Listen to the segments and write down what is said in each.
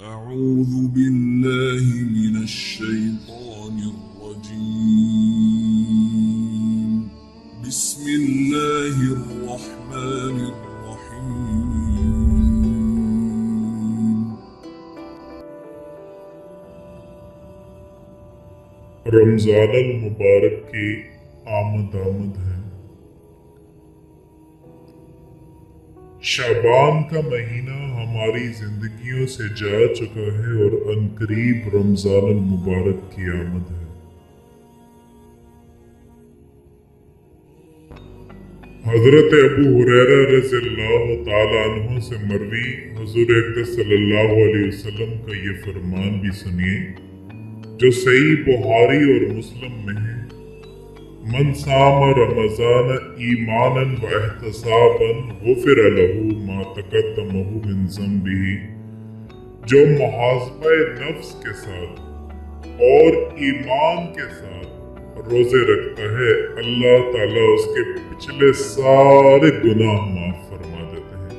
أعوذ بالله من الشيطان الرجيم بسم الله الرحمن الرحيم رمضان المبارک کی آمد ہے۔ شعبان کا مہینہ ہماری زندگیوں سے جا چکا ہے اور عنقریب رمضان المبارک کی آمد ہے۔ حضرت ابو ہریرہ رضی اللہ تعالیٰ عنہ سے مروی حضور اقدس صلی اللہ علیہ وسلم کا یہ فرمان بھی سنیے جو صحیح بخاری اور مسلم میں ہے: من صام رمضان ایمانا و احتسابا غفر له ما تقدمہ من ذنبہ۔ جو محاسبہ نفس کے ساتھ اور ایمان کے ساتھ روزے رکھتا ہے، اللہ تعالیٰ اس کے پچھلے سارے گناہ معاف فرما دیتے ہیں۔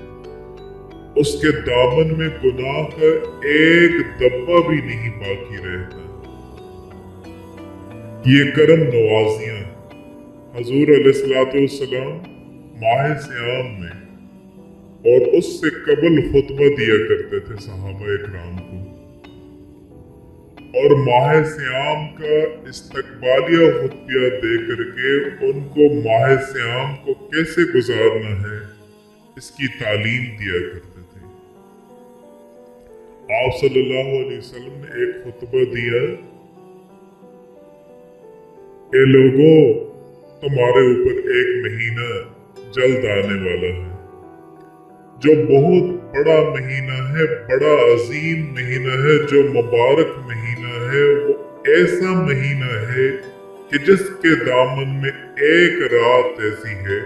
اس کے دامن میں گناہ کا ایک دبا بھی نہیں باقی رہتا۔ یہ کرم نوازیاں حضور علیہ السلام ماہ سیام میں اور اس سے قبل خطبہ دیا کرتے تھے صحابہ اکرام کو، اور ماہ سیام کا استقبالیہ خطبہ دے کر کے ان کو ماہ سیام کو کیسے گزارنا ہے اس کی تعلیم دیا کرتے تھے۔ آپ صلی اللہ علیہ وسلم نے ایک خطبہ دیا: اے لوگوں، تمہارے اوپر ایک مہینہ جلد آنے والا ہے جو بہت بڑا مہینہ ہے، بڑا عظیم مہینہ ہے، جو مبارک مہینہ ہے۔ وہ ایسا مہینہ ہے کہ جس کے دامن میں ایک رات ایسی ہے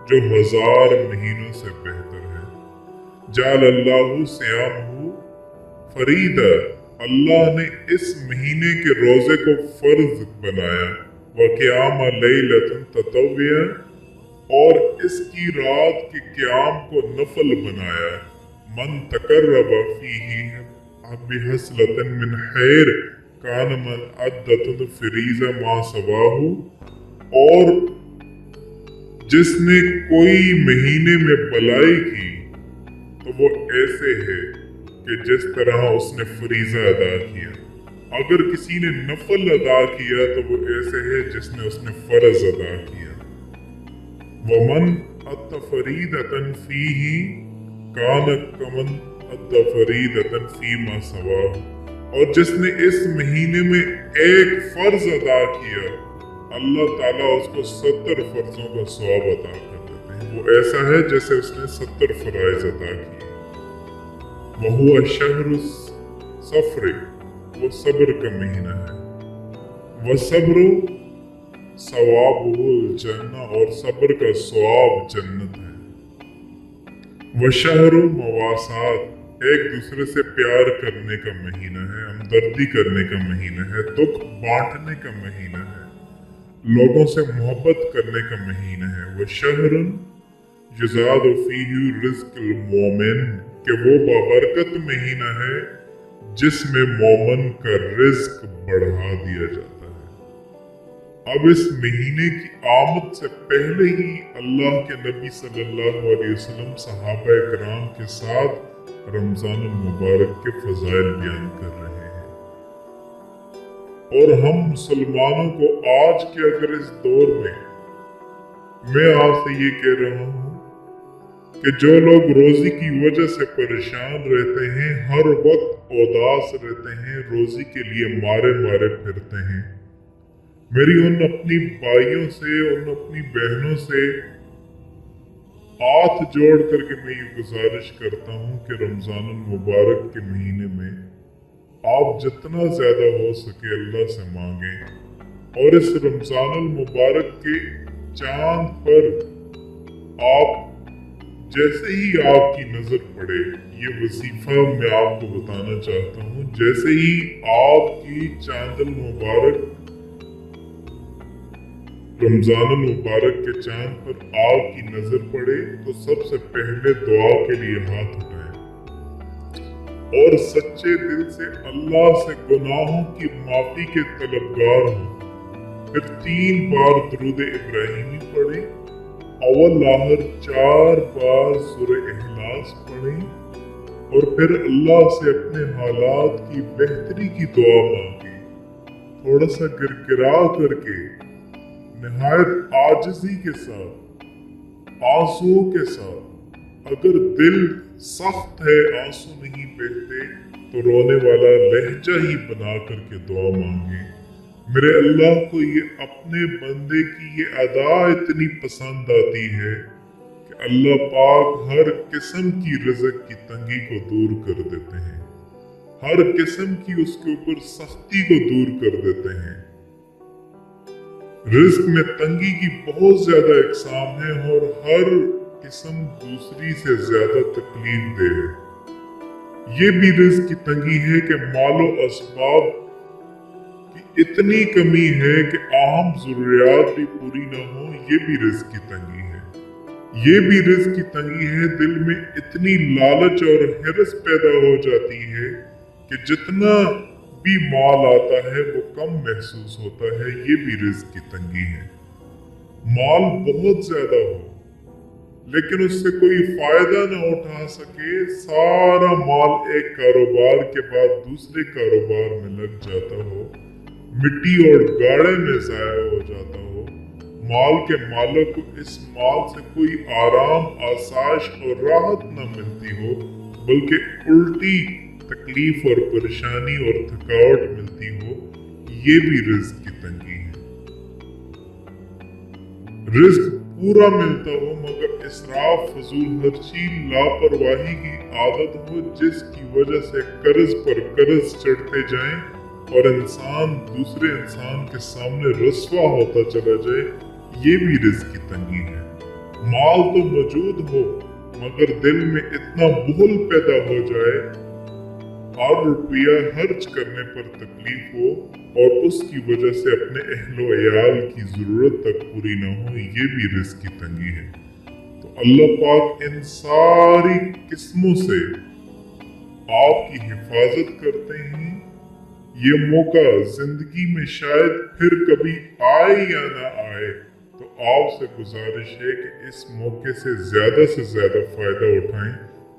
جو 1000 مہینوں سے بہتر ہے۔ جعل اللہ صیامہ فریضہ، اللہ نے اس مہینے کے روزے کو فرض بنایا۔ وقیام لیلۃ تطوع، اور اس کی رات کے قیام کو نفل بنایا۔ من تقرب فیہ بحصلۃ من خیر کان من عدۃ فریضہ ما سواہ، اور جس نے کوئی مہینے میں بلائی کی تو وہ ایسے ہے کہ جس طرح اس نے فریضہ ادا کیا۔ اگر کسی نے نفل ادا کیا تو وہ ایسے ہے جس نے اس نے فرض ادا کیا۔ وَمَنْ أَتَّ فَرِيدَةً فِيهِ كَانَ كَمَنْ أَتَّ فَرِيدَةً فِيمَا سَوَاهُ، اور جس نے اس مہینے میں ایک فرض ادا کیا، اللہ تعالیٰ اس کو 70 فرضوں کا ثواب عطا کر دیتے ہیں۔ وہ ایسا ہے جیسے اس نے 70 فرائض ادا کیے۔ وَهُوَ شَهْرُ الصَّفْرِ، وہ صبر کا مہینہ ہے۔ وَصَبْرُ ثوابہ الجنہ، اور صبر کا ثواب جنت ہے۔ وشہر مواسات، ایک دوسرے سے پیار کرنے کا مہینہ ہے، ہمدردی کرنے کا مہینہ ہے، دکھ بانٹنے کا مہینہ ہے، لوگوں سے محبت کرنے کا مہینہ ہے۔ وشہر یزاد فیہ رزق المومن، کہ وہ بابرکت مہینہ ہے جس میں مومن کا رزق بڑھا دیا جاتا ہے۔ اب اس مہینے کی آمد سے پہلے ہی اللہ کے نبی صلی اللہ علیہ وسلم صحابہ اکرام کے ساتھ رمضان المبارک کے فضائل بیان کر رہے ہیں، اور ہم مسلمانوں کو آج کے اگر اس دور میں آپ سے یہ کہہ رہا ہوں کہ جو لوگ روزی کی وجہ سے پریشان رہتے ہیں، ہر وقت اداس رہتے ہیں، روزی کے لیے مارے پھرتے ہیں، میری ان اپنی بھائیوں سے، ان اپنی بہنوں سے ہاتھ جوڑ کر کے میں یہ گزارش کرتا ہوں کہ رمضان المبارک کے مہینے میں آپ جتنا زیادہ ہو سکے اللہ سے مانگیں، اور اس رمضان المبارک کے چاند پر آپ جیسے ہی آپ کی نظر پڑے، یہ وظیفہ میں آپ کو بتانا چاہتا ہوں، جیسے ہی آپ کی چاند المبارک رمضان المبارک کے چاند پر آپ کی نظر پڑے تو سب سے پہلے دعا کے لیے ہاتھ اٹھائیں۔ और सच्चे दिल से अल्लाह से गुनाहों की माफी के तलबगार हों। फिर 3 बार दुरूद इब्राहिमी पढ़ें, अव्वल आखिर 4 बार सूरह इखलास पढ़ें और फिर अल्लाह से अपने हालात की बेहतरी की दुआ मांगें। थोड़ा सा गिरगिरा करके निहायत आजिज़ी के साथ, आंसुओं के साथ, अगर दिल सख्त है आंसू नहीं बहते तो रोने वाला लहजा ही बना करके दुआ मांगे। मेरे अल्लाह को ये अपने बंदे की ये अदा इतनी पसंद आती है कि अल्लाह पाक हर किस्म की रिज़्क़ की तंगी को दूर कर देते हैं, हर किस्म की उसके ऊपर सख्ती को दूर कर देते हैं। रिज़्क़ में तंगी की बहुत ज्यादा इक़साम है और हर किस्म दूसरी से ज्यादा तकलीफ दे है। ये भी रिज़्क़ की तंगी है कि मालो असबाब की इतनी कमी है कि आम ज़रूरियात भी पूरी ना हो, ये भी रिज़्क़ की तंगी है। ये भी रिज़्क़ की तंगी है, दिल में इतनी लालच और हिरस पैदा हो जाती है कि जितना भी माल आता है वो कम महसूस होता है, ये भी रिज़्क़ की तंगी है। माल बहुत ज्यादा हो लेकिन उससे कोई फायदा ना उठा सके, सारा माल एक कारोबार के बाद दूसरे कारोबार में लग जाता हो, मिट्टी और गाड़े में जाया हो जाता हो, माल के मालिक को इस माल से कोई आराम, आसाइश और राहत न मिलती हो, बल्कि उल्टी तकलीफ और परेशानी और थकावट मिलती हो, ये भी रिज़्क़ की तंगी है। रिज़्क़ पूरा मिलता हो मगर इसराफ, फजूल खर्ची, लापरवाही की आदत हो जिसकी वजह से कर्ज पर कर्ज चढ़ते जाएं और इंसान दूसरे इंसान के सामने रस्वा होता चला जाए, ये भी रिज़्क़ की तंगी है। माल तो मौजूद हो मगर दिल में इतना बुखल पैदा हो जाए, हर रुपया खर्च करने पर तकलीफ हो और उसकी वजह से अपने अहलो अयाल की जरूरत तक पूरी ना हो, ये भी रिज़्क़ की तंगी है। तो अल्लाह पाक इन सारी किस्मों से आपकी हिफाजत करते हैं। ये मौका जिंदगी में शायद फिर कभी आए या ना आए, तो आपसे गुजारिश है कि इस मौके से ज्यादा फायदा उठाएं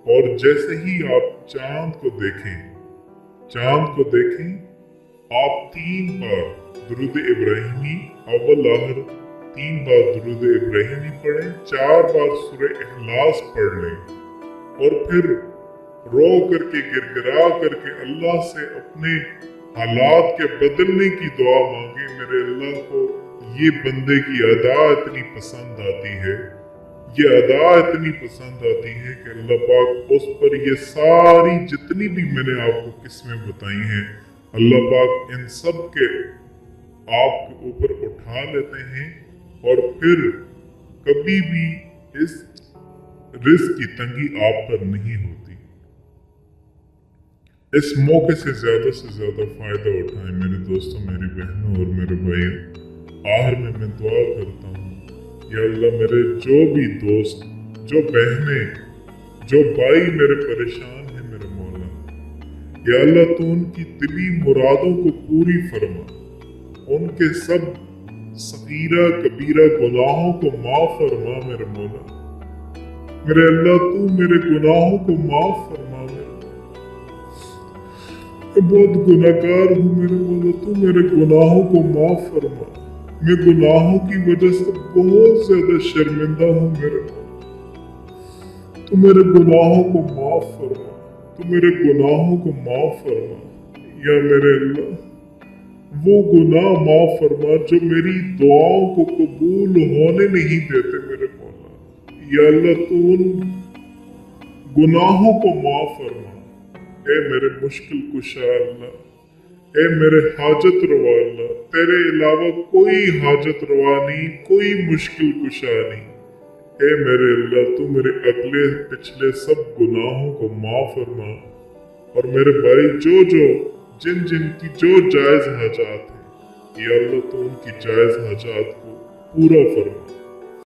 और जैसे ही आप चांद को देखें आप 3 बार दुरूद इब्राहिमी, अव्वल आखिर 3 बार दुरूद इब्राहिमी पढ़ें, 4 बार सूरह इखलास पढ़ लें और फिर रो करके गिड़गिड़ा करके अल्लाह से अपने हालात के बदलने की दुआ मांगे। मेरे अल्लाह को ये बंदे की अदा इतनी पसंद आती है, ये अदा इतनी पसंद आती है कि अल्लाह पाक उस पर ये सारी जितनी भी मैंने आपको किस्में बताई हैं, अल्लाह पाक इन सब के आपके ऊपर उठा लेते हैं और फिर कभी भी इस रिज़्क़ की तंगी आप पर नहीं होती। इस मौके से ज्यादा फायदा उठाएं मेरे दोस्तों, मेरी बहनों और मेरे भाइयों। आखिर में मैं दुआ करता हूँ, या अल्लाह मेरे जो भी दोस्त, जो बहनें, जो भाई मेरे परेशान हैं मेरे मौला, या अल्लाह तू उनकी दिली मुरादों को पूरी फरमा, उनके सब सगीरा कबीरा गुनाहों को माफ फरमा मेरे मौला। मेरे अल्लाह तू मेरे गुनाहों को माफ फरमा मेरे, मैं बहुत गुनाहगार हूँ मेरे मौला, तू मेरे गुनाहों को माफ फरमा। मैं गुनाहों की वजह से बहुत ज्यादा शर्मिंदा हूँ मेरे मौला, तू मेरे गुनाहों को माफ फरमा, तू मेरे गुनाहों को माफ फरमा। या मेरे अल्लाह वो गुनाह माफ फरमा जो मेरी दुआओं को कबूल होने नहीं देते मेरे मौला। या अल्लाह तू उन गुनाहों को माफ फरमा। ए मेरे मुश्किल कुशा अल्लाह, ए मेरे हाजत रवा अल्लाह, तेरे अलावा कोई हाजत रवा नहीं, कोई मुश्किल कुशा नहीं। ए मेरे अल्लाह तू मेरे अगले पिछले सब गुनाहों को माफ फरमा और मेरे भाई जिन की जो जायज हाजात है, या अल्लाह तू उनकी जायज हाजात को पूरा फरमा।